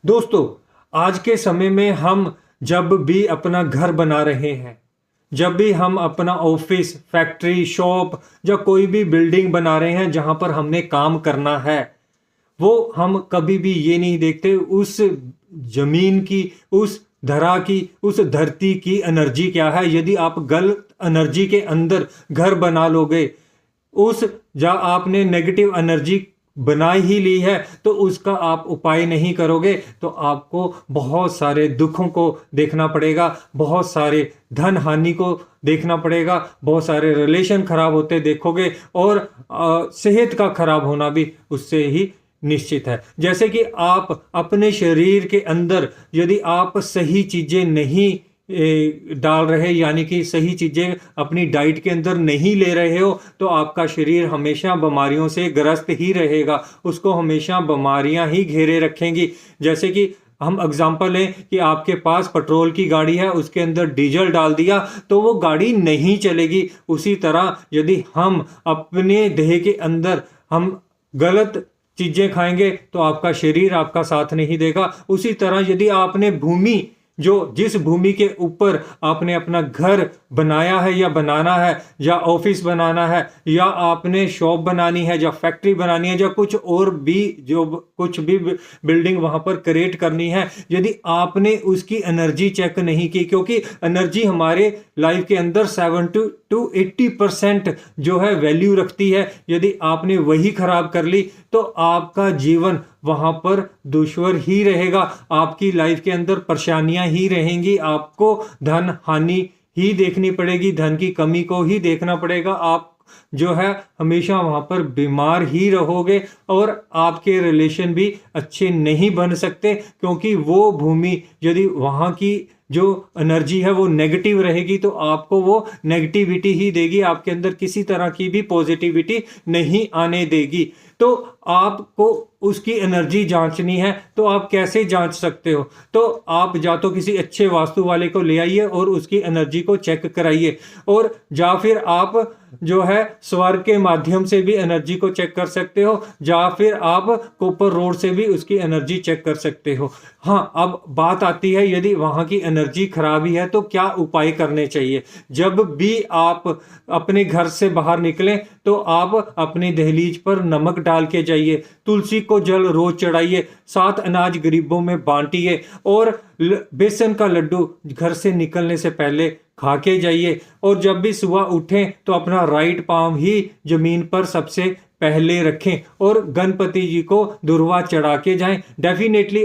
दोस्तों, आज के समय में हम जब भी अपना घर बना रहे हैं, जब भी हम अपना ऑफिस, फैक्ट्री, शॉप या कोई भी बिल्डिंग बना रहे हैं जहां पर हमने काम करना है, वो हम कभी भी ये नहीं देखते उस जमीन की, उस धरा की, उस धरती की एनर्जी क्या है। यदि आप गलत एनर्जी के अंदर घर बना लोगे, उस जा आपने नेगेटिव एनर्जी बना ही ली है तो उसका आप उपाय नहीं करोगे तो आपको बहुत सारे दुखों को देखना पड़ेगा, बहुत सारे धन हानि को देखना पड़ेगा, बहुत सारे रिलेशन खराब होते देखोगे और सेहत का खराब होना भी उससे ही निश्चित है। जैसे कि आप अपने शरीर के अंदर यदि आप सही चीजें नहीं डाल रहे, यानी कि सही चीजें अपनी डाइट के अंदर नहीं ले रहे हो, तो आपका शरीर हमेशा बीमारियों से ग्रस्त ही रहेगा, उसको हमेशा बीमारियां ही घेरे रखेंगी। जैसे कि हम एग्जाम्पल लें कि आपके पास पेट्रोल की गाड़ी है, उसके अंदर डीजल डाल दिया तो वो गाड़ी नहीं चलेगी। उसी तरह यदि हम अपने देह के अंदर हम गलत चीजें खाएंगे तो आपका शरीर आपका साथ नहीं देगा। उसी तरह यदि आपने भूमि, जो जिस भूमि के ऊपर आपने अपना घर बनाया है या बनाना है या ऑफिस बनाना है या आपने शॉप बनानी है या फैक्ट्री बनानी है या कुछ और भी जो कुछ भी बिल्डिंग वहां पर क्रिएट करनी है, यदि आपने उसकी एनर्जी चेक नहीं की, क्योंकि एनर्जी हमारे लाइफ के अंदर 70 to 80% जो है वैल्यू रखती है, यदि आपने वही खराब कर ली तो आपका जीवन वहां पर दुश्वार ही रहेगा, आपकी लाइफ के अंदर परेशानियां ही रहेंगी, आपको धन हानि ही देखनी पड़ेगी, धन की कमी को ही देखना पड़ेगा, आप जो है हमेशा वहां पर बीमार ही रहोगे और आपके रिलेशन भी अच्छे नहीं बन सकते, क्योंकि वो भूमि यदि वहां की जो एनर्जी है वो नेगेटिव रहेगी तो आपको वो नेगेटिविटी ही देगी, आपके अंदर किसी तरह की भी पॉजिटिविटी नहीं आने देगी। तो आपको उसकी एनर्जी जांचनी है तो आप कैसे जांच सकते हो? तो आप या तो किसी अच्छे वास्तु वाले को ले आइए और उसकी एनर्जी को चेक कराइए, और या फिर आप जो है स्वर्ग के माध्यम से भी एनर्जी को चेक कर सकते हो, या फिर आप कॉपर रोड से भी उसकी एनर्जी चेक कर सकते हो। हाँ, अब बात आती है यदि वहां की एनर्जी खराब ही है तो क्या उपाय करने चाहिए। जब भी आप अपने घर से बाहर निकलें तो आप अपने दहलीज पर नमक डाल के जाइए, तुलसी को जल रोज चढ़ाइए, 7 अनाज गरीबों में बांटिए और बेसन का लड्डू घर से निकलने से पहले खा के जाइए। और जब भी सुबह उठें तो अपना राइट पांव ही जमीन पर सबसे पहले रखें और गणपति जी को दुर्वा चढ़ा के जाएं। डेफिनेटली